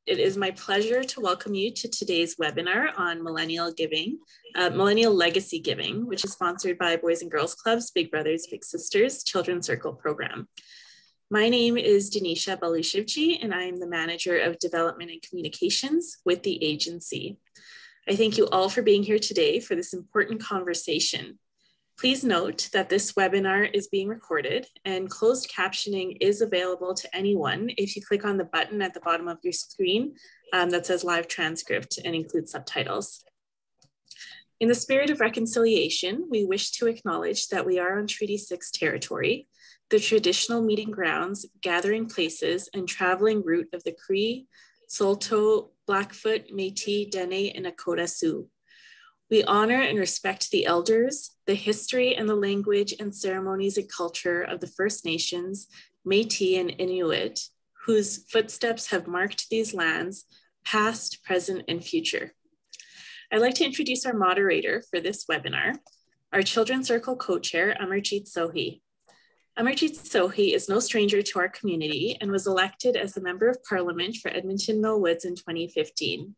It is my pleasure to welcome you to today's webinar on Millennial Legacy Giving, which is sponsored by Boys and Girls Club's Big Brothers Big Sisters Children's Circle program. My name is Denisha Balushivji, and I am the Manager of Development and Communications with the agency. I thank you all for being here today for this important conversation. Please note that this webinar is being recorded and closed captioning is available to anyone if you click on the button at the bottom of your screen that says live transcript and includes subtitles. In the spirit of reconciliation, we wish to acknowledge that we are on Treaty 6 territory, the traditional meeting grounds, gathering places, and traveling route of the Cree, Saulteaux, Blackfoot, Métis, Dene, and Nakota Sioux. We honor and respect the elders, the history and the language and ceremonies and culture of the First Nations, Métis and Inuit, whose footsteps have marked these lands, past, present, and future. I'd like to introduce our moderator for this webinar, our Children's Circle co-chair, Amarjeet Sohi. Amarjeet Sohi is no stranger to our community and was elected as the Member of Parliament for Edmonton Mill Woods in 2015.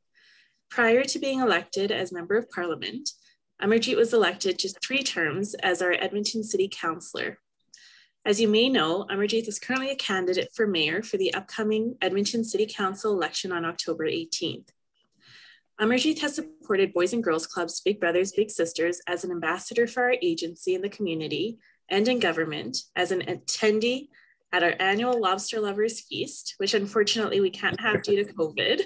Prior to being elected as Member of Parliament, Amarjeet was elected to 3 terms as our Edmonton City Councillor. As you may know, Amarjeet is currently a candidate for mayor for the upcoming Edmonton City Council election on October 18th. Amarjeet has supported Boys and Girls Club's Big Brothers Big Sisters as an ambassador for our agency in the community and in government, as an attendee at our annual Lobster Lovers Feast, which unfortunately we can't have due to COVID,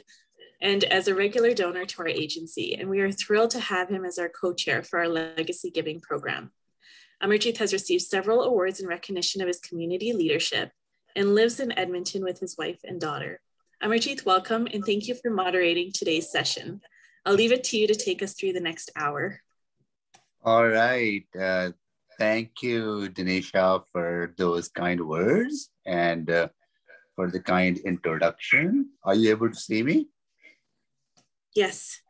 and as a regular donor to our agency. And we are thrilled to have him as our co-chair for our Legacy Giving program. Amarjeet has received several awards in recognition of his community leadership and lives in Edmonton with his wife and daughter. Amarjeet, welcome, and thank you for moderating today's session. I'll leave it to you to take us through the next hour. All right. Thank you, Denisha, for those kind words and for the kind introduction. Are you able to see me? Yes.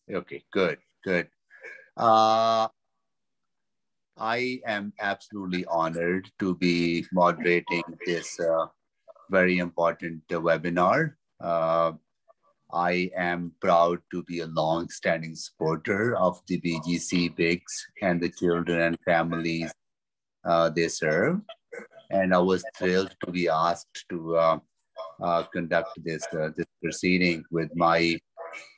Okay, good. I am absolutely honored to be moderating this very important webinar. I am proud to be a long-standing supporter of the BGCBigs and the children and families they serve. And I was thrilled to be asked to conduct this proceeding with my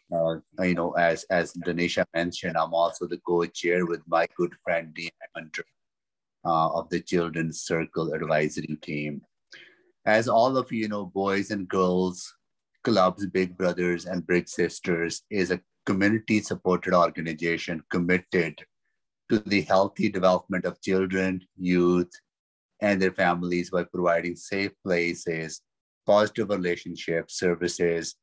as Denisha mentioned, I'm also the co-chair with my good friend Dean Hunter of the Children's Circle Advisory Team. As all of you know, Boys and Girls Clubs, Big Brothers and Big Sisters is a community-supported organization committed to the healthy development of children, youth, and their families by providing safe places, positive relationships, services,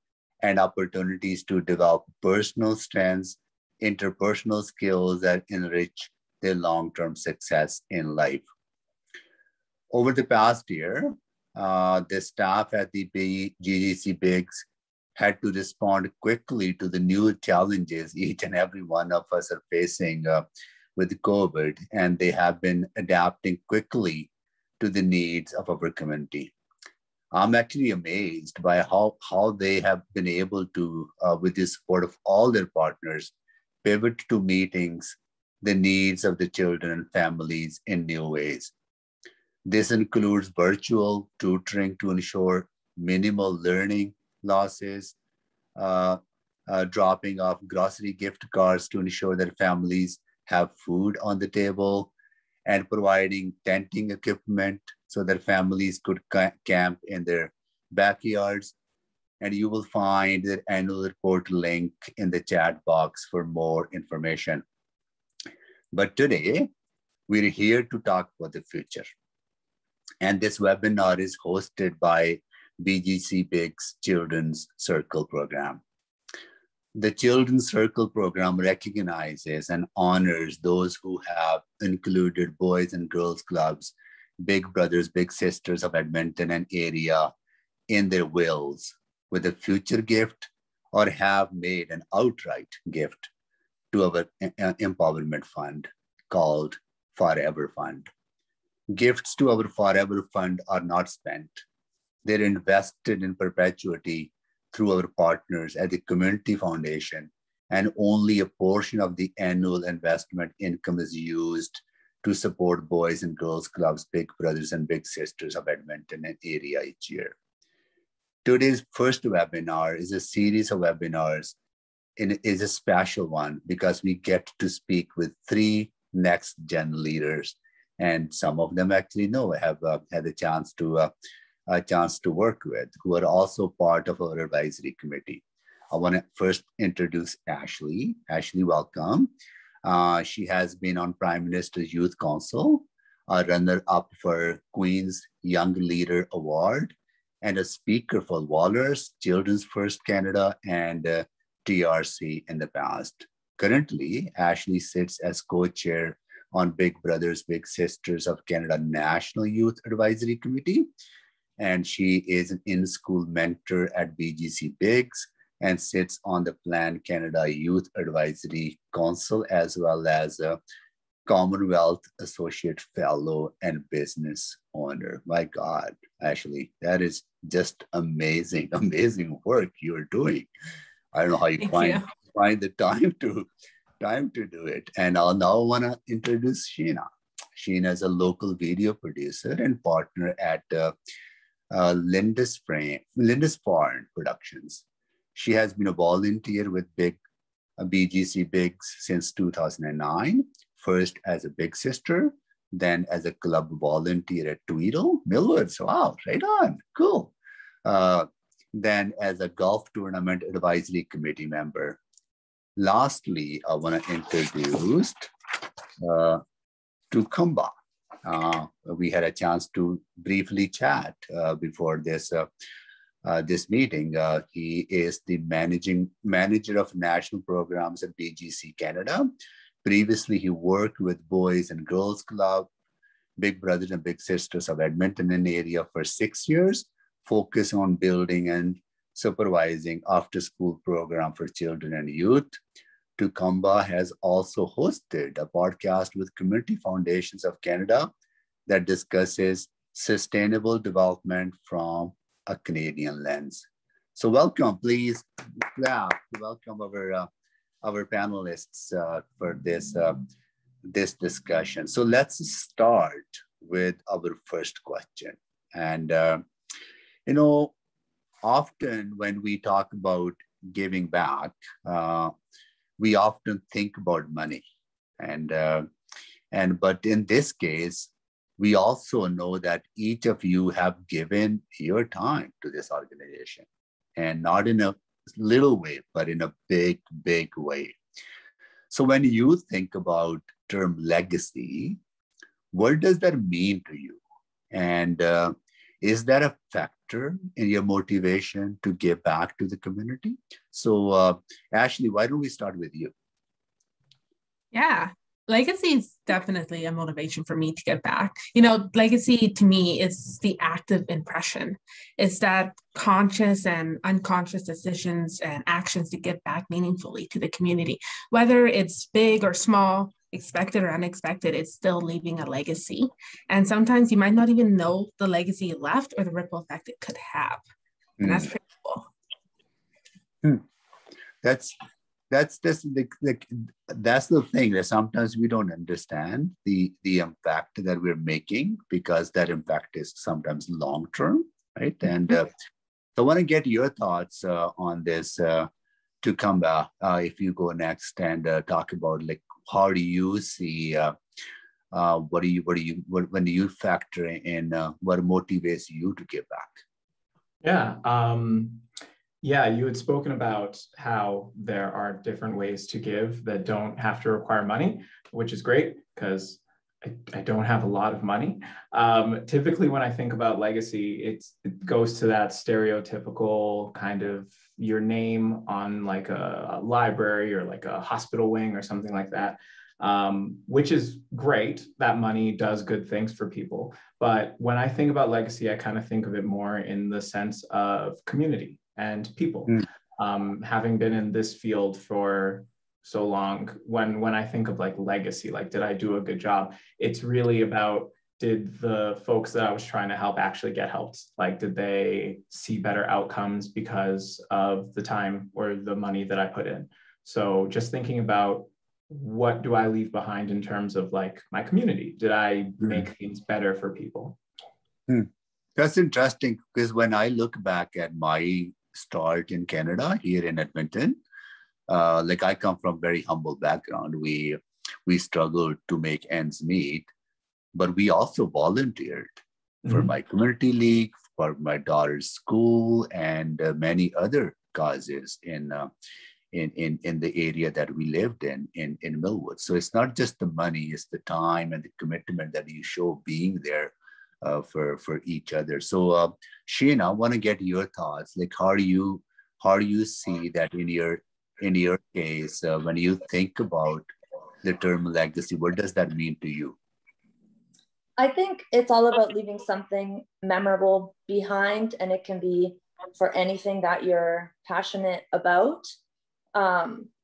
and opportunities to develop personal strengths, interpersonal skills that enrich their long-term success in life. Over the past year, the staff at the BGCBigs had to respond quickly to the new challenges each and every one of us are facing with COVID, and they have been adapting quickly to the needs of our community. I'm actually amazed by how they have been able to, with the support of all their partners, pivot to meetings the needs of the children and families in new ways. This includes virtual tutoring to ensure minimal learning losses, dropping off grocery gift cards to ensure that families have food on the table, and providing tenting equipment so that families could camp in their backyards. And you will find the annual report link in the chat box for more information. But today, we're here to talk about the future. And this webinar is hosted by BGCBigs Children's Circle program. The Children's Circle program recognizes and honors those who have included Boys and Girls Clubs, Big Brothers, Big Sisters of Edmonton and area in their wills with a future gift or have made an outright gift to our empowerment fund called Forever Fund. Gifts to our Forever Fund are not spent. They're invested in perpetuity through our partners at the Community Foundation, and only a portion of the annual investment income is used to support Boys and Girls Clubs, Big Brothers and Big Sisters of Edmonton and area each year. Today's first webinar is a series of webinars. It is a special one because we get to speak with 3 next-gen leaders, and some of them actually have had a chance to work with, who are also part of our advisory committee. I want to first introduce Ashley. Ashley, welcome. She has been on Prime Minister's Youth Council, a runner-up for Queen's Young Leader Award, and a speaker for Wallers, Children's First Canada, and TRC in the past. Currently, Ashley sits as co-chair on Big Brothers, Big Sisters of Canada National Youth Advisory Committee, and she is an in-school mentor at BGCBigs and sits on the Plan Canada Youth Advisory Council, as well as a Commonwealth Associate Fellow and Business Owner. My God, Ashley, that is just amazing, amazing work you're doing. I don't know how you find the time to do it. And I'll now want to introduce Sheena. Sheena is a local video producer and partner at Lindisfarne Productions. She has been a volunteer with BGCBigs since 2009, first as a big sister, then as a club volunteer at Tweedle, Millwoods. Wow, right on, cool. Then as a golf tournament advisory committee member. Lastly, I want to introduce Tokunbo. We had a chance to briefly chat before this meeting. He is the managing manager of national programs at BGC Canada. Previously, he worked with Boys and Girls Club, Big Brothers and Big Sisters of Edmonton and area for 6 years, focusing on building and supervising after-school program for children and youth. Tokunbo has also hosted a podcast with Community Foundations of Canada that discusses sustainable development from a Canadian lens. So welcome, please. Yeah, welcome our panelists for this discussion. So let's start with our first question. And often when we talk about giving back, we often think about money, but in this case, we also know that each of you have given your time to this organization, and not in a little way, but in a big, big way. So when you think about term legacy, what does that mean to you? And is that a factor in your motivation to give back to the community? So Ashley, why don't we start with you? Yeah, legacy is definitely a motivation for me to give back. Legacy to me is the active impression. It's that conscious and unconscious decisions and actions to give back meaningfully to the community. Whether it's big or small, expected or unexpected, it's still leaving a legacy. And sometimes you might not even know the legacy you left or the ripple effect it could have. And that's pretty cool. That's the thing, that sometimes we don't understand the impact that we're making, because that impact is sometimes long-term, right? And so I want to get your thoughts on this, Tokunbo, if you go next and talk about how do you see, when do you factor in what motivates you to give back? Yeah, you had spoken about how there are different ways to give that don't have to require money, which is great because I don't have a lot of money. Typically, when I think about legacy, it goes to that stereotypical kind of your name on like a library or like a hospital wing or something like that, which is great. That money does good things for people. But when I think about legacy, I kind of think of it more in the sense of community and people. Having been in this field for so long, when I think of like legacy, like did I do a good job? It's really about did the folks that I was trying to help actually get helped? Like, did they see better outcomes because of the time or the money that I put in? So just thinking about, what do I leave behind in terms of like my community? Did I make things better for people? That's interesting, because when I look back at my start in Canada, here in Edmonton, like I come from very humble background. We struggled to make ends meet, but we also volunteered for my community league, for my daughter's school, and many other causes in the area that we lived in Millwood. So it's not just the money, it's the time and the commitment that you show being there for each other. So Sheena, I want to get your thoughts. Like, how do you see that in your case, when you think about the term legacy, what does that mean to you? I think it's all about leaving something memorable behind, and it can be for anything that you're passionate about.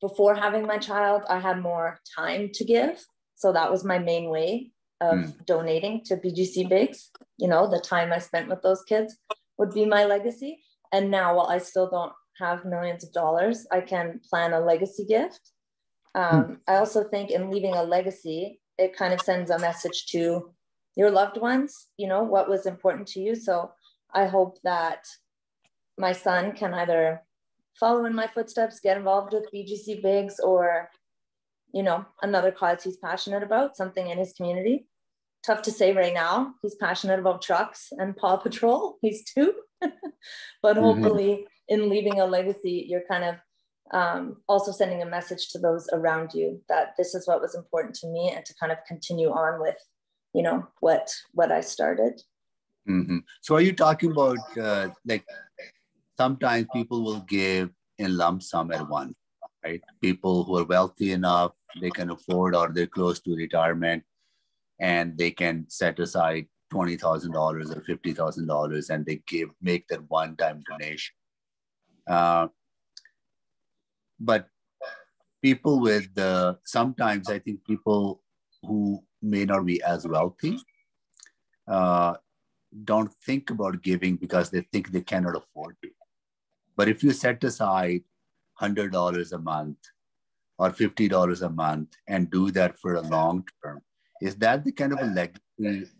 Before having my child, I had more time to give. So that was my main way of donating to BGCBigs. You know, the time I spent with those kids would be my legacy. And now, while I still don't have millions of dollars, I can plan a legacy gift. I also think in leaving a legacy, it kind of sends a message to your loved ones, you know, what was important to you. So I hope that my son can either follow in my footsteps, get involved with BGCBigs, or, you know, another cause he's passionate about, something in his community. Tough to say right now. He's passionate about trucks and Paw Patrol. He's 2. But hopefully in leaving a legacy, you're kind of also sending a message to those around you that this is what was important to me, and to kind of continue on with, you know, what I started. So are you talking about like, sometimes people will give in lump sum at once, right? People who are wealthy enough, they can afford, or they're close to retirement, and they can set aside $20,000 or $50,000, and they make that one-time donation. But people with sometimes I think people who may not be as wealthy don't think about giving because they think they cannot afford to. But if you set aside $100 a month or $50 a month and do that for a long term, is that the kind of a legacy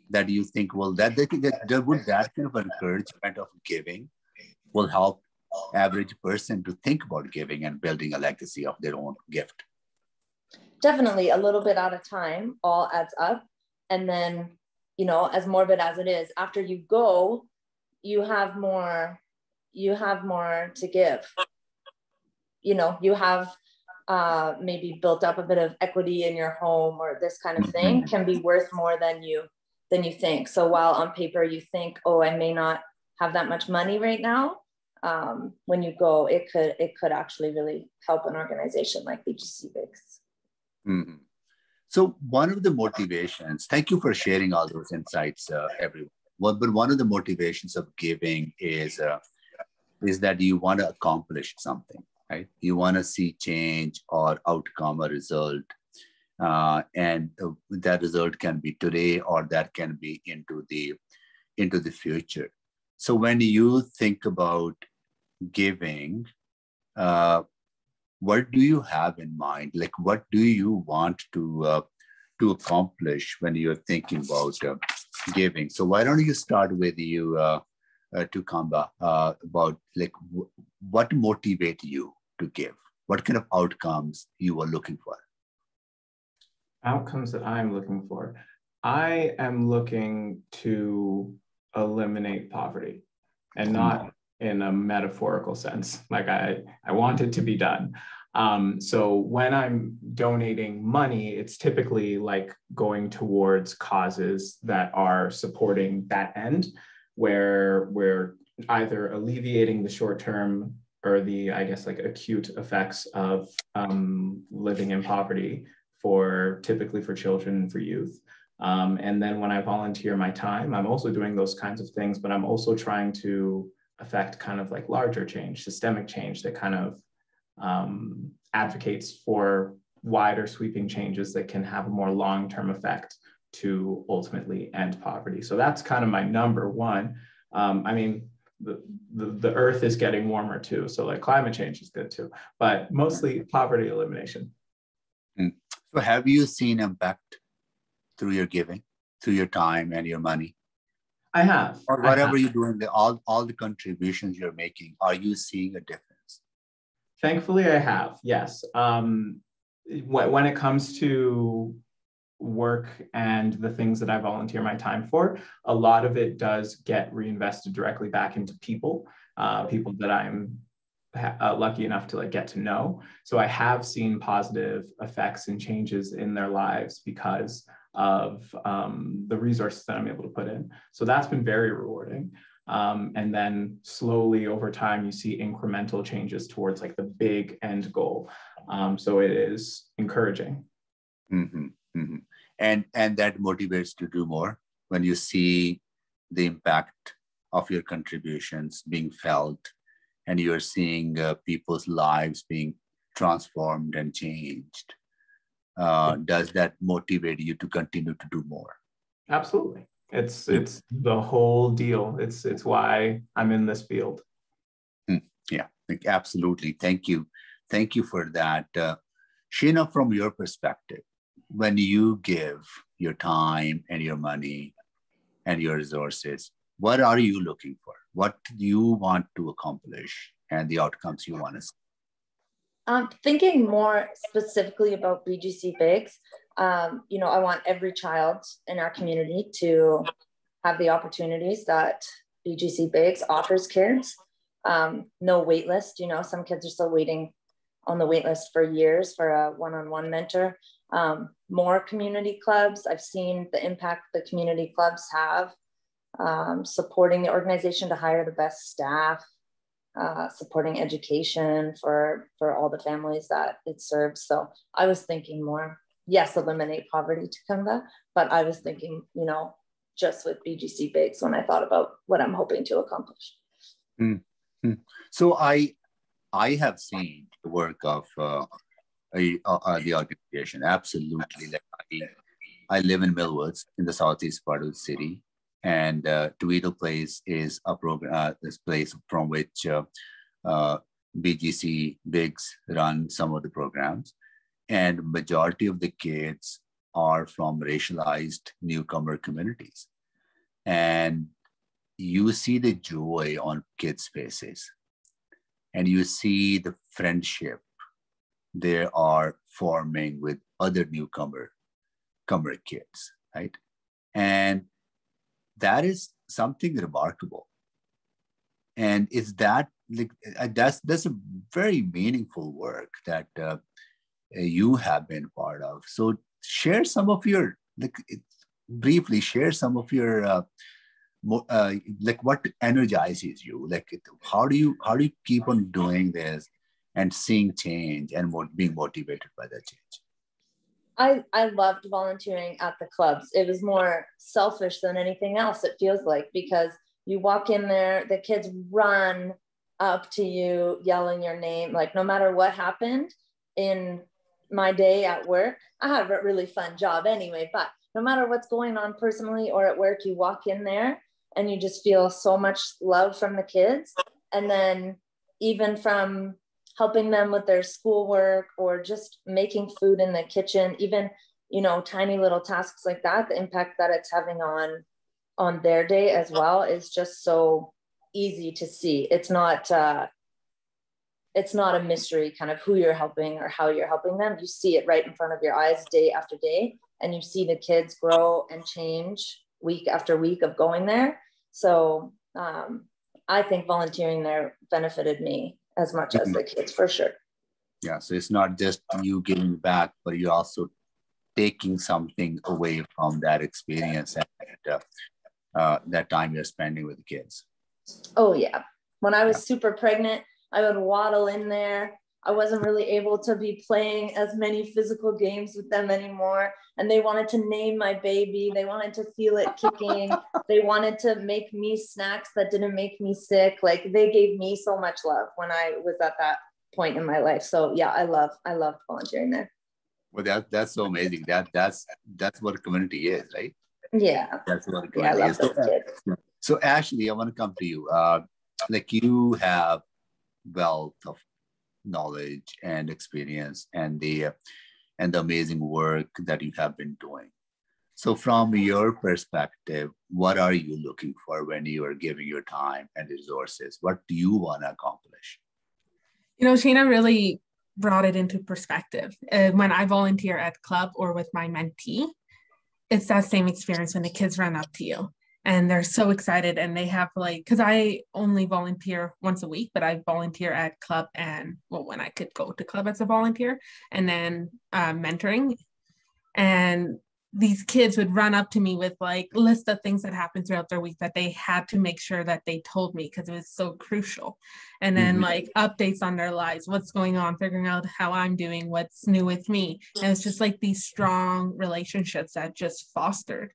that you think, well, would that kind of encouragement of giving will help average person to think about giving and building a legacy of their own gift? Definitely, a little bit at a time, all adds up. And then, you know, as morbid as it is, after you go, you have more to give. You know, you have maybe built up a bit of equity in your home, or this kind of thing can be worth more than you think. So while on paper you think, oh, I may not have that much money right now, when you go, it could actually really help an organization like BGCBigs. So one of the motivations, thank you for sharing all those insights, everyone. But one of the motivations of giving is that you want to accomplish something, right? You want to see change or outcome or result. And that result can be today, or that can be into the future. So when you think about giving, what do you have in mind? Like, what do you want to accomplish when you're thinking about giving? So why don't you start with you, Tokunbo, about like what motivates you to give? What kind of outcomes you are looking for? Outcomes that I'm looking for. I am looking to eliminate poverty, and not in a metaphorical sense. Like I want it to be done. So when I'm donating money, it's typically like going towards causes that are supporting that end, where we're either alleviating the short-term or the, I guess, like acute effects of living in poverty typically for children and for youth. And then when I volunteer my time, I'm also doing those kinds of things, but I'm also trying to affect kind of like larger change, systemic change that kind of advocates for wider sweeping changes that can have a more long-term effect to ultimately end poverty. So that's kind of my number one. I mean, the earth is getting warmer too. So like climate change is good too, but mostly poverty elimination. So have you seen impact through your giving, through your time and your money? I have. Or whatever you're doing, all the contributions you're making, are you seeing a difference? Thankfully, I have, yes. When it comes to work and the things that I volunteer my time for, a lot of it does get reinvested directly back into people that I'm lucky enough to like get to know. So I have seen positive effects and changes in their lives because of the resources that I'm able to put in. So that's been very rewarding. And then slowly over time, you see incremental changes towards like the big end goal. So it is encouraging. Mm-hmm, mm-hmm. And that motivates to do more when you see the impact of your contributions being felt, and you're seeing people's lives being transformed and changed. Does that motivate you to continue to do more? Absolutely. It's the whole deal. It's why I'm in this field. Yeah, absolutely. Thank you for that. Sheena, from your perspective, when you give your time and your money and your resources, what are you looking for? What do you want to accomplish and the outcomes you want to see? Thinking more specifically about BGCBigs, I want every child in our community to have the opportunities that BGCBigs offers kids. No wait list, some kids are still waiting on the wait list for years for a one-on-one mentor. More community clubs. I've seen the impact the community clubs have, supporting the organization to hire the best staff, supporting education for all the families that it serves. So I was thinking more, yes, eliminate poverty to Tokunbo, but I was thinking, just with BGCBigs when I thought about what I'm hoping to accomplish. Mm-hmm. So I have seen the work of the organization. Absolutely. Like I live in Millwoods in the southeast part of the city. And Toledo Place is a program, this place from which BGCBigs run some of the programs. And majority of the kids are from racialized newcomer communities. And you see the joy on kids' faces. And you see the friendship they are forming with other newcomer kids, right? And that is something remarkable. And is that like that's a very meaningful work that you have been part of. So share some of your briefly share some of your what energizes you. How do you keep on doing this and seeing change and being motivated by that change? I loved volunteering at the clubs. It was more selfish than anything else, it feels like, because you walk in there, the kids run up to you, yelling your name. Like, no matter what happened in my day at work, I have a really fun job anyway, but no matter what's going on personally or at work, you walk in there and you just feel so much love from the kids. And then even from helping them with their schoolwork or just making food in the kitchen, even, tiny little tasks like that, the impact that it's having on their day as well is just so easy to see. It's not a mystery kind of who you're helping or how you're helping them. You see it right in front of your eyes day after day, and you see the kids grow and change week after week of going there. So I think volunteering there benefited me as much as the kids, for sure. Yeah, so it's not just you giving back, but you're also taking something away from that experience and that time you're spending with the kids. Oh yeah. When I was super pregnant, I would waddle in there. I wasn't really able to be playing as many physical games with them anymore. And they wanted to name my baby. They wanted to feel it kicking. They wanted to make me snacks that didn't make me sick. Like, they gave me so much love when I was at that point in my life. So yeah, I loved volunteering there. Well, that's so amazing. That's what a community is, right? Yeah. That's what a Yeah, I community love is. those kids. So Ashley, I want to come to you. Like you have wealth of knowledge and experience and the amazing work that you have been doing. So from your perspective, what are you looking for when you are giving your time and resources? What do you want to accomplish? You know, Sheena really brought it into perspective. When I volunteer at club or with my mentee, it's that same experience when the kids run up to you and they're so excited and they have like, because I only volunteer once a week, but I volunteer at club and when I could go to club as a volunteer and then mentoring. And these kids would run up to me with like list of things that happened throughout their week that they had to make sure that they told me because it was so crucial. And then like updates on their lives, what's going on, figuring out how I'm doing, what's new with me. And it's just like these strong relationships that just fostered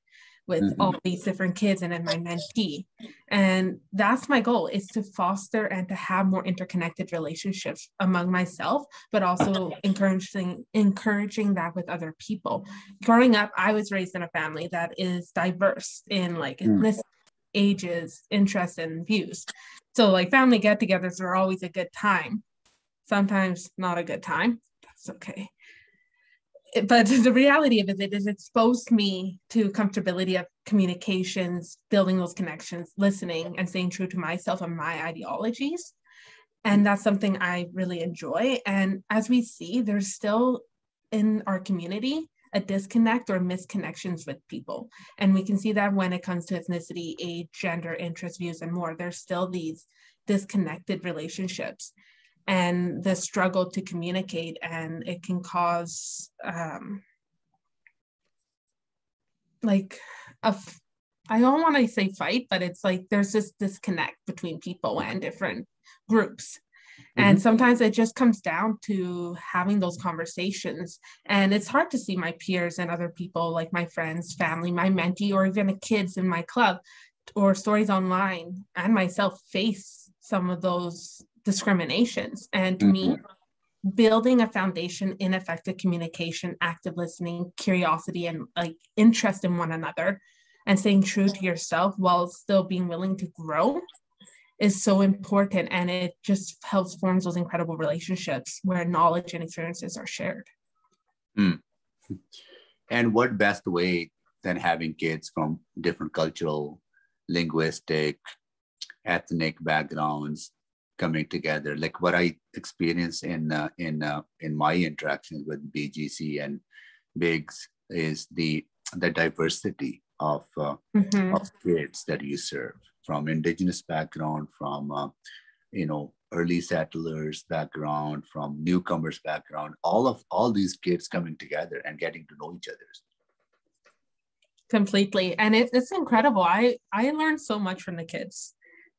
with all these different kids and then my mentee. And that's my goal, is to foster and to have more interconnected relationships among myself, but also encouraging that with other people. Growing up, I was raised in a family that is diverse in like ethnicity, ages, interests, and views. So like family get-togethers are always a good time. Sometimes not a good time. That's okay. But the reality of it is exposed me to comfortability of communications, building those connections, listening, and staying true to myself and my ideologies. And that's something I really enjoy. And as we see, there's still in our community a disconnect or misconnections with people. And we can see that when it comes to ethnicity, age, gender, interest, views, and more, there's still these disconnected relationships and the struggle to communicate, and it can cause I don't want to say fight, but it's like there's this disconnect between people and different groups. And sometimes it just comes down to having those conversations. And it's hard to see my peers and other people, like my friends, family, my mentee, or even the kids in my club or stories online and myself face some of those discriminations. And to me, building a foundation in effective communication, active listening, curiosity, and like interest in one another, and staying true to yourself while still being willing to grow is so important. And it just helps form those incredible relationships where knowledge and experiences are shared. And what best way than having kids from different cultural, linguistic, ethnic backgrounds coming together? Like what I experience in my interactions with BGC and Bigs is the diversity of kids that you serve, from indigenous background, from early settlers background, from newcomers background, all these kids coming together and getting to know each other. Completely. And it's incredible. I learned so much from the kids.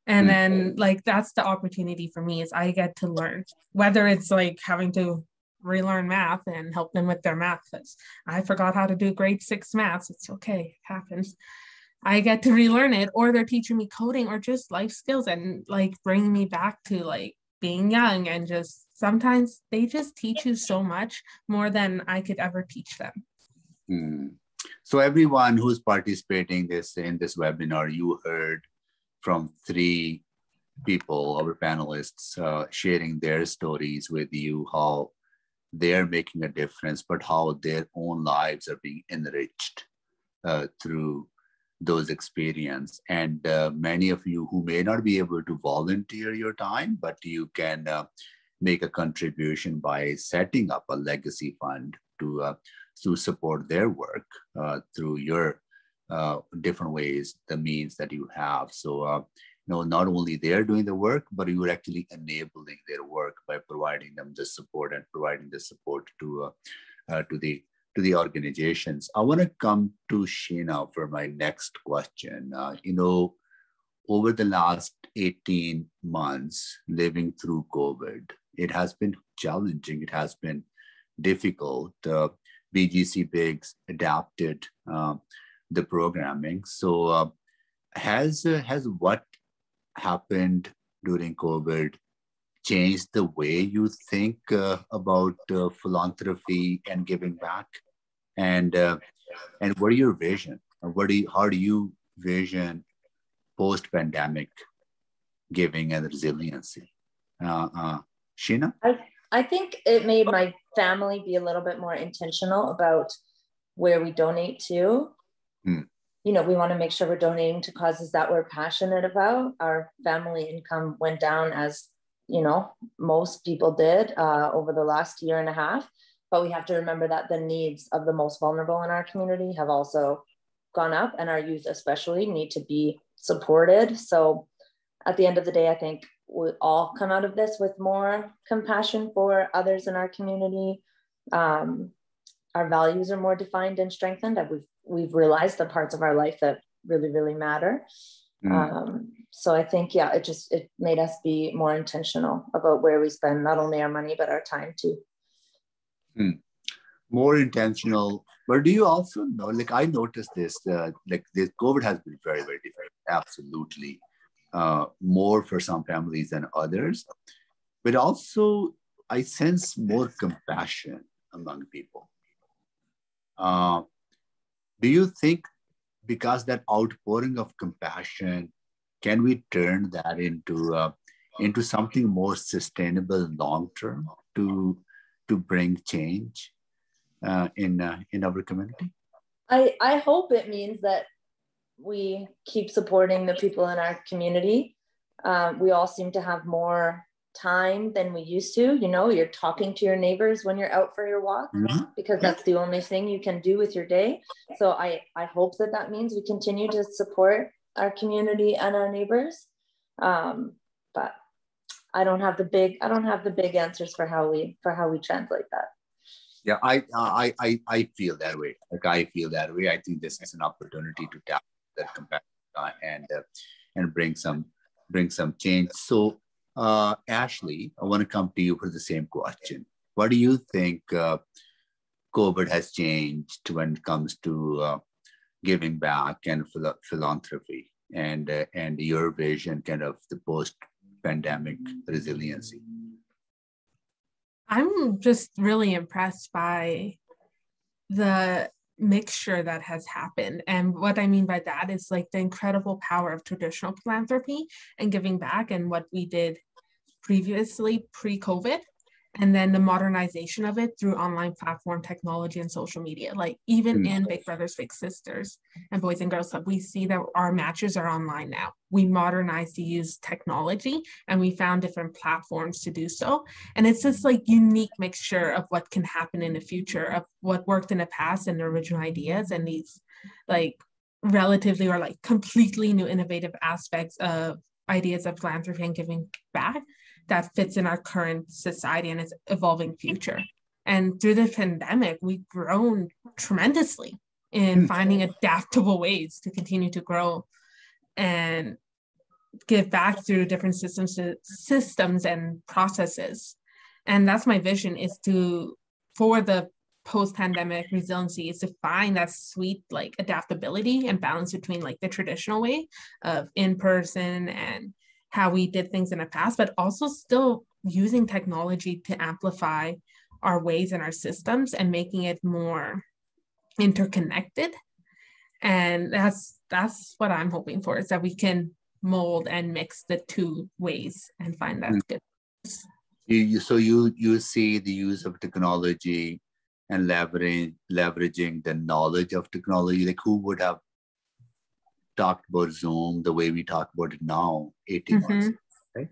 And then like, that's the opportunity for me, is I get to learn, whether it's like having to relearn math and help them with their math, because I forgot how to do grade 6 maths. It's okay, it happens. I get to relearn it, or they're teaching me coding or just life skills and like bringing me back to like being young. And just sometimes they just teach you so much more than I could ever teach them. So everyone who's participating in this webinar, you heard from 3 people, our panelists, sharing their stories with you, how they're making a difference, but how their own lives are being enriched through those experiences. And many of you who may not be able to volunteer your time, but you can make a contribution by setting up a legacy fund to support their work through your different ways, the means that you have. So, not only they're doing the work, but you're actually enabling their work by providing them the support and providing the support to the organizations. I want to come to Sheena for my next question. Over the last 18 months living through COVID, it has been challenging. It has been difficult. BGCBigs adapted the programming. So has what happened during COVID changed the way you think about philanthropy and giving back? And what are your vision? How do you vision post-pandemic giving and resiliency? Sheena? I think it made my family be a little bit more intentional about where we donate to. You know, we want to make sure we're donating to causes that we're passionate about. Our family income went down, as you know, most people did over the last year and a half. But we have to remember that the needs of the most vulnerable in our community have also gone up, and our youth especially need to be supported. So at the end of the day, I think we all come out of this with more compassion for others in our community. Our values are more defined and strengthened. We've realized the parts of our life that really, really matter. So I think, yeah, it made us be more intentional about where we spend not only our money, but our time too. More intentional. But do you also know, like I noticed this, like this COVID has been very, very different. Absolutely. More for some families than others. But also I sense more compassion among people. Do you think because that outpouring of compassion, can we turn that into something more sustainable long term to bring change in our community? I hope it means that we keep supporting the people in our community. We all seem to have more time than we used to. You know, you're talking to your neighbors when you're out for your walk, because that's the only thing you can do with your day. So I hope that means we continue to support our community and our neighbors. But I don't have the big answers for how we translate that. Yeah, I feel that way. Like I feel that way. I think this is an opportunity to tap that compassion and bring some change. So Ashley, I want to come to you for the same question. What do you think COVID has changed when it comes to giving back and philanthropy and your vision kind of the post-pandemic resiliency? I'm just really impressed by the mixture that has happened. And what I mean by that is like the incredible power of traditional philanthropy and giving back and what we did previously pre-COVID, and then the modernization of it through online platform technology and social media. Like even in Big Brothers, Big Sisters and Boys and Girls Club, we see that our matches are online now. We modernized to use technology and we found different platforms to do so. And it's this like unique mixture of what can happen in the future, of what worked in the past and the original ideas, and these like relatively or like completely new innovative aspects of ideas of philanthropy and giving back that fits in our current society and its evolving future. And through the pandemic, we've grown tremendously in finding adaptable ways to continue to grow and give back through different systems and processes. And that's my vision, is for the post-pandemic resiliency, is to find that sweet like adaptability and balance between like the traditional way of in-person and how we did things in the past, but also still using technology to amplify our ways and our systems and making it more interconnected. And that's what I'm hoping for, is that we can mold and mix the two ways and find that good. So you see the use of technology and leveraging the knowledge of technology. Like who would have talked about Zoom the way we talk about it now 18 months ago, right?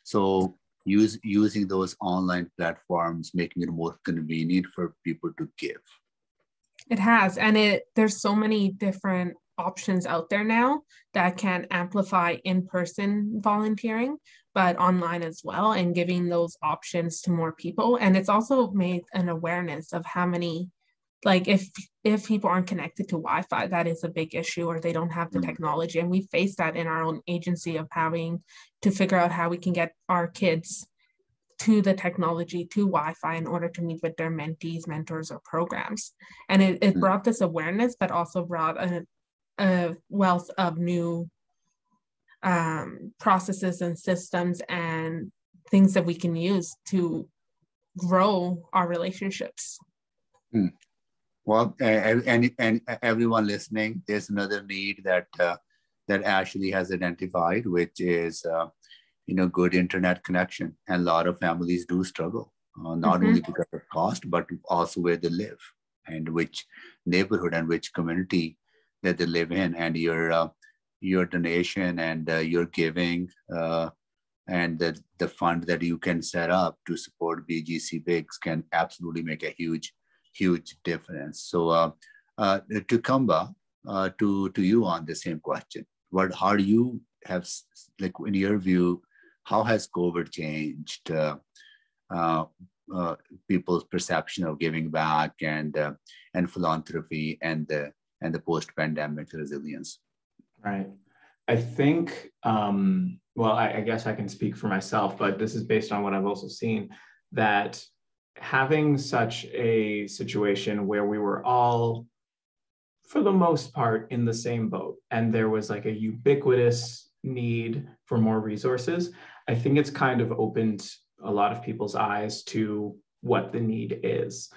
So using those online platforms, making it more convenient for people to give. It has, and there's so many different options out there now that can amplify in-person volunteering, but online as well, and giving those options to more people. And it's also made an awareness of how many, like if people aren't connected to Wi-Fi, that is a big issue, or they don't have the technology. And we face that in our own agency of having to figure out how we can get our kids to the technology, to Wi-Fi, in order to meet with their mentees, mentors, or programs. And it brought this awareness, but also brought a wealth of new processes and systems and things that we can use to grow our relationships. Well, and everyone listening, there's another need that that Ashley has identified, which is good internet connection. And a lot of families do struggle, not only because of cost, but also where they live and which neighborhood and which community that they live in. And your donation and your giving and the fund that you can set up to support BGCBigs can absolutely make a huge difference. So Tokunbo, to you on the same question. How do you have, like, in your view, how has COVID changed people's perception of giving back and philanthropy and the post-pandemic resilience? Right. I think, well, I guess I can speak for myself, but this is based on what I've also seen, that having such a situation where we were all, for the most part, in the same boat, and there was like a ubiquitous need for more resources, I think it's kind of opened a lot of people's eyes to what the need is.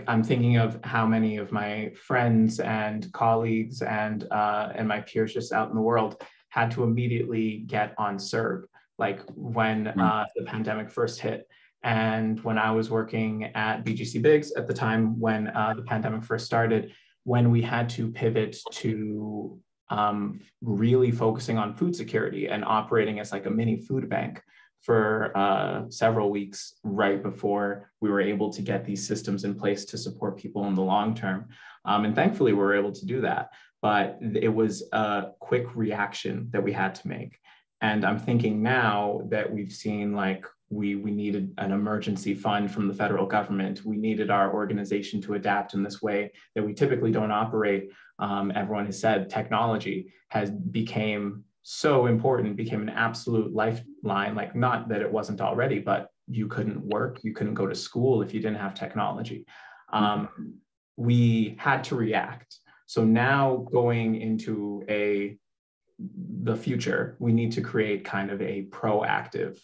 I'm thinking of how many of my friends and colleagues and my peers just out in the world had to immediately get on CERB, like when the pandemic first hit. And when I was working at BGCBigs at the time when the pandemic first started, when we had to pivot to really focusing on food security and operating as like a mini food bank for several weeks right before we were able to get these systems in place to support people in the long term. And thankfully, we were able to do that. But it was a quick reaction that we had to make. And I'm thinking now that we've seen, like, we needed an emergency fund from the federal government. We needed our organization to adapt in this way that we typically don't operate. Everyone has said technology became so important, became an absolute lifeline, like, not that it wasn't already, but you couldn't work, you couldn't go to school if you didn't have technology. We had to react. So now going into the future, we need to create kind of a proactive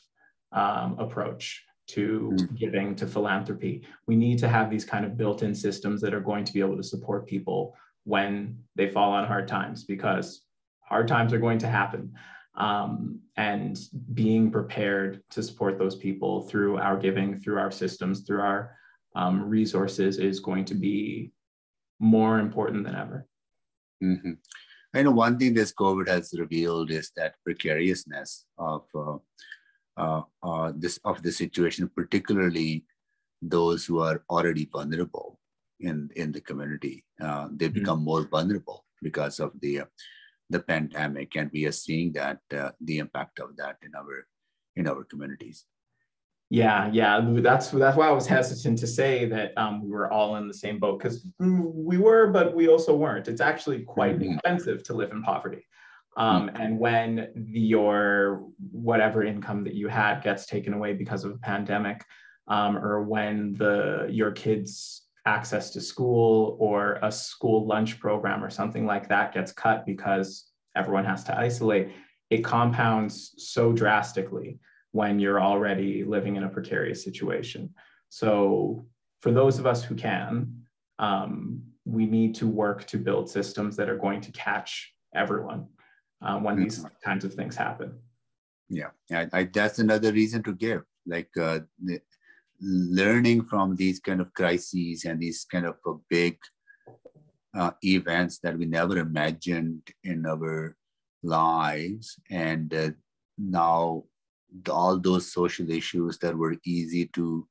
approach to giving, to philanthropy. We need to have these kind of built-in systems that are going to be able to support people when they fall on hard times, because hard times are going to happen. And being prepared to support those people through our giving, through our systems, through our resources is going to be more important than ever. I know one thing this COVID has revealed is that precariousness of the situation, particularly those who are already vulnerable in the community. They become more vulnerable because of the pandemic, and we are seeing that the impact of that in our communities. Yeah, that's why I was hesitant to say that we were all in the same boat, because we were, but we also weren't. It's actually quite expensive to live in poverty. And when your whatever income that you had gets taken away because of a pandemic, or when your kids' access to school or a school lunch program or something like that gets cut because everyone has to isolate, it compounds so drastically when you're already living in a precarious situation. So for those of us who can, we need to work to build systems that are going to catch everyone when these kinds of things happen. Yeah, that's another reason to give, like learning from these kind of crises and these kind of big events that we never imagined in our lives. And now all those social issues that were easy to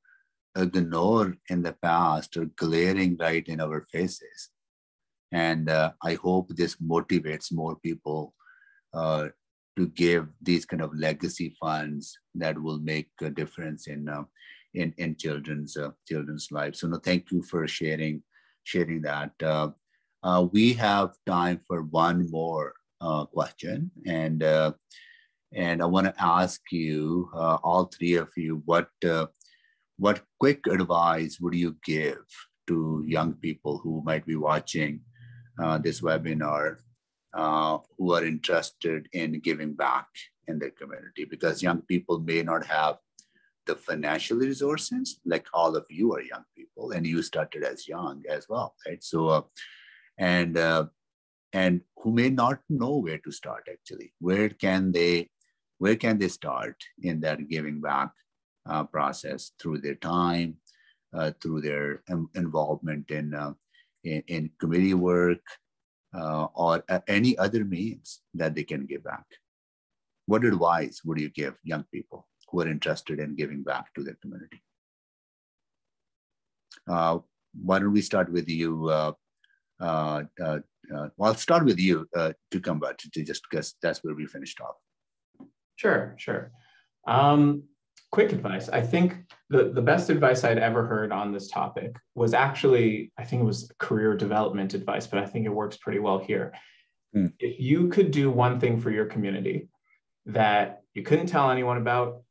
ignore in the past are glaring right in our faces. And I hope this motivates more people to give these kind of legacy funds that will make a difference in children's lives. So no, thank you for sharing that. We have time for one more question, and I want to ask you, all three of you, what quick advice would you give to young people who might be watching this webinar, who are interested in giving back in their community, because young people may not have the financial resources, like all of you are young people, and you started as young as well, right? So, and who may not know where to start actually. Where can they start in that giving back process? Through their time, through their involvement in community work, or any other means that they can give back. What advice would you give young people who are interested in giving back to their community? Why don't we start with you? Well, I'll start with you, Tokunbo, just because that's where we finished off. Sure. Quick advice. I think the best advice I'd ever heard on this topic was actually, I think it was career development advice, but I think it works pretty well here. If you could do one thing for your community that you couldn't tell anyone about,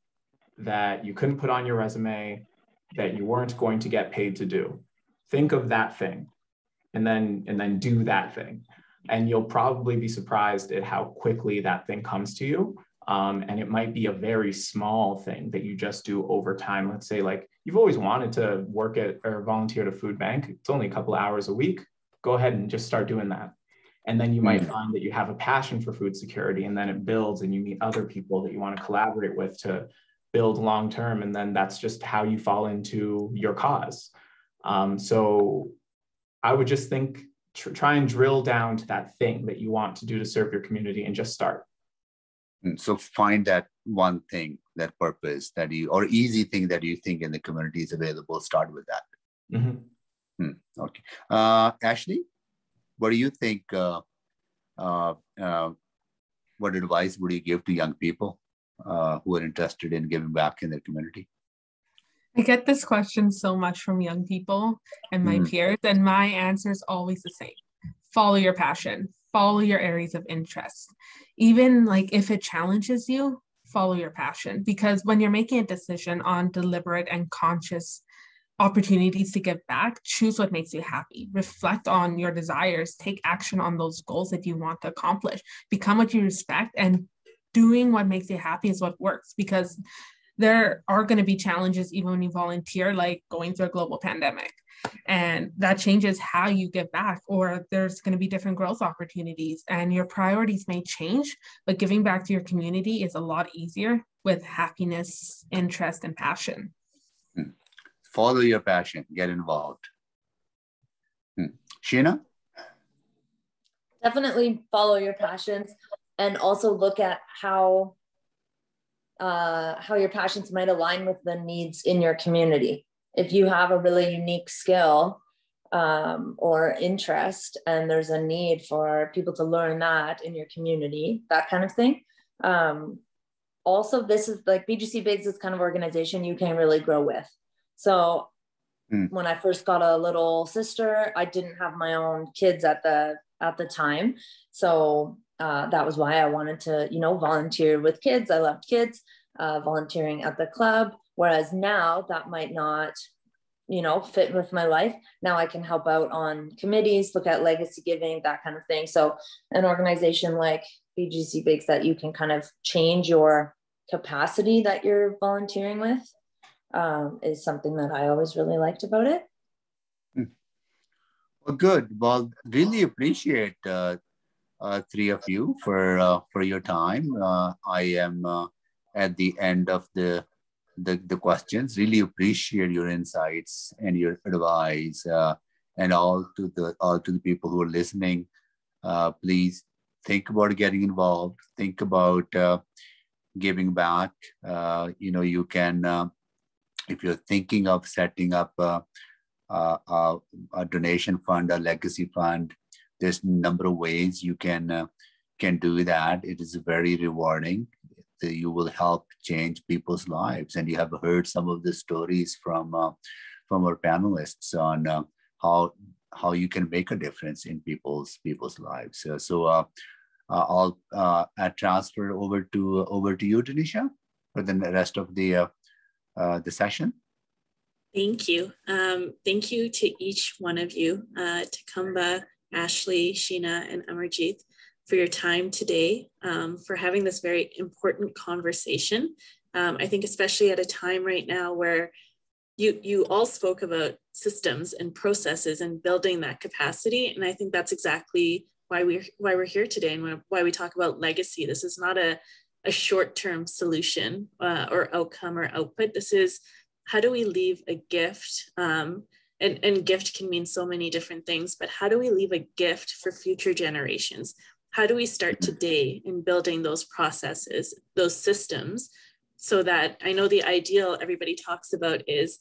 that you couldn't put on your resume, that you weren't going to get paid to do, think of that thing and then do that thing. And you'll probably be surprised at how quickly that thing comes to you. And it might be a very small thing that you just do over time. Let's say like you've always wanted to work at or volunteer at a food bank. It's only a couple of hours a week. Go ahead and just start doing that. And then you might find that you have a passion for food security, and then it builds and you meet other people that you want to collaborate with to build long-term. And then that's just how you fall into your cause. So I would just think, try and drill down to that thing that you want to do to serve your community and just start. So find that one thing, that purpose that you, or easy thing that you think in the community is available, start with that. Okay. Ashley, what do you think? What advice would you give to young people who are interested in giving back in their community? I get this question so much from young people and my peers, and my answer is always the same. Follow your passion, follow your areas of interest. Even like if it challenges you, follow your passion, because when you're making a decision on deliberate and conscious opportunities to give back, choose what makes you happy, reflect on your desires, take action on those goals that you want to accomplish, become what you respect, and doing what makes you happy is what works, because there are going to be challenges even when you volunteer, like going through a global pandemic. And that changes how you give back, or there's going to be different growth opportunities and your priorities may change, but giving back to your community is a lot easier with happiness, interest, and passion. Follow your passion, get involved. Sheena? Definitely follow your passions, and also look at how your passions might align with the needs in your community. If you have a really unique skill or interest, and there's a need for people to learn that in your community, that kind of thing. Also, this is like BGCBigs is kind of organization you can really grow with. So when I first got a little sister, I didn't have my own kids at the time. So that was why I wanted to, volunteer with kids. I loved kids, volunteering at the club. Whereas now that might not, fit with my life. Now I can help out on committees, look at legacy giving, that kind of thing. So an organization like BGCBigs that you can kind of change your capacity that you're volunteering with is something that I always really liked about it. Well, good. Well, really appreciate three of you for your time. I am at the end of the questions. Really appreciate your insights and your advice, and all to the people who are listening. Please think about getting involved. Think about giving back. You can, if you're thinking of setting up a donation fund, a legacy fund, there's a number of ways you can do that. It is very rewarding. You will help change people's lives, and you have heard some of the stories from our panelists on how you can make a difference in people's lives. So I'll transfer over to you, Tanisha, for the rest of the session. Thank you. Thank you to each one of you, Tokunbo, Ashley, Sheena, and Amarjeet, for your time today, for having this very important conversation. I think especially at a time right now where you all spoke about systems and processes and building that capacity. And I think that's exactly why we're here today and why we talk about legacy. This is not a short-term solution or outcome or output. This is, how do we leave a gift? And gift can mean so many different things, but how do we leave a gift for future generations? How do we start today in building those processes, those systems, so that, I know the ideal everybody talks about is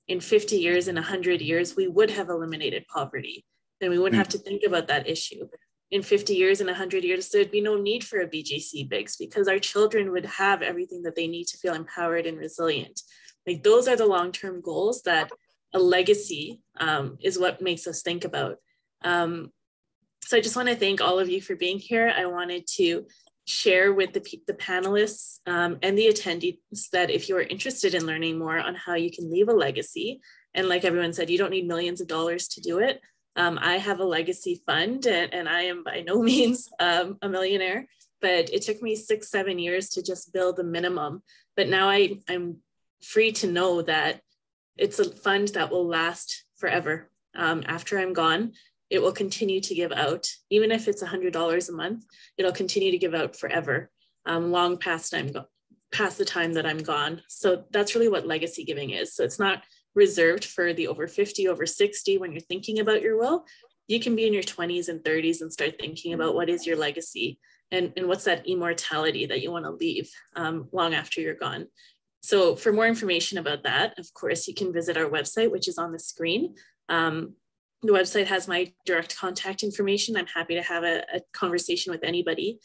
in 50 years, in 100 years, we would have eliminated poverty and we wouldn't have to think about that issue. In 50 years and 100 years, there'd be no need for a BGCBigs because our children would have everything that they need to feel empowered and resilient. Like, those are the long-term goals that a legacy is what makes us think about. So I just want to thank all of you for being here. I wanted to share with the panelists and the attendees that if you are interested in learning more on how you can leave a legacy, and like everyone said, you don't need millions of dollars to do it. I have a legacy fund and I am by no means a millionaire, but it took me 6-7 years to just build the minimum. But now I'm free to know that it's a fund that will last forever. After I'm gone, it will continue to give out. Even if it's $100 a month, it'll continue to give out forever, long past the time that I'm gone. So that's really what legacy giving is. So it's not reserved for the over 50, over 60 when you're thinking about your will. You can be in your 20s and 30s and start thinking about what is your legacy and what's that immortality that you want to leave long after you're gone. So for more information about that, of course, you can visit our website, which is on the screen. The website has my direct contact information. I'm happy to have a conversation with anybody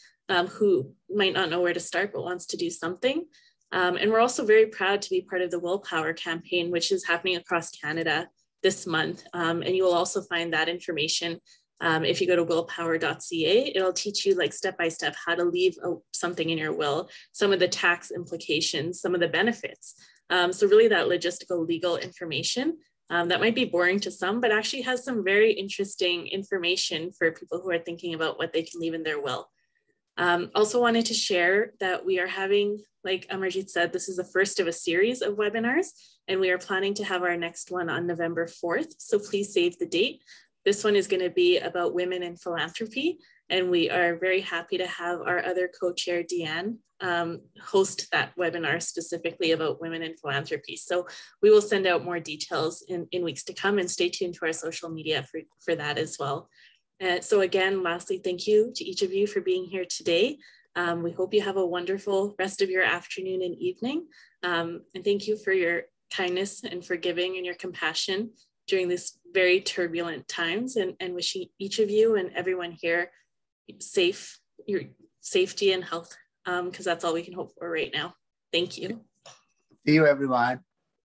who might not know where to start, but wants to do something. And we're also very proud to be part of the Willpower campaign, which is happening across Canada this month. And you will also find that information if you go to willpower.ca. It'll teach you like step-by-step how to leave something in your will, some of the tax implications, some of the benefits. So really that logistical legal information that might be boring to some, but actually has some very interesting information for people who are thinking about what they can leave in their will. Also wanted to share that we are having, like Amarjeet said, this is the first of a series of webinars, and we are planning to have our next one on November 4th. So please save the date. This one is going to be about women in philanthropy, and we are very happy to have our other co-chair, Deanne, host that webinar specifically about women in philanthropy. So we will send out more details in weeks to come, and stay tuned to our social media for that as well. So again, lastly, thank you to each of you for being here today. We hope you have a wonderful rest of your afternoon and evening. And thank you for your kindness and for giving and your compassion during this very turbulent times, and wishing each of you and everyone here your safety and health, because that's all we can hope for right now. Thank you. See you, everyone.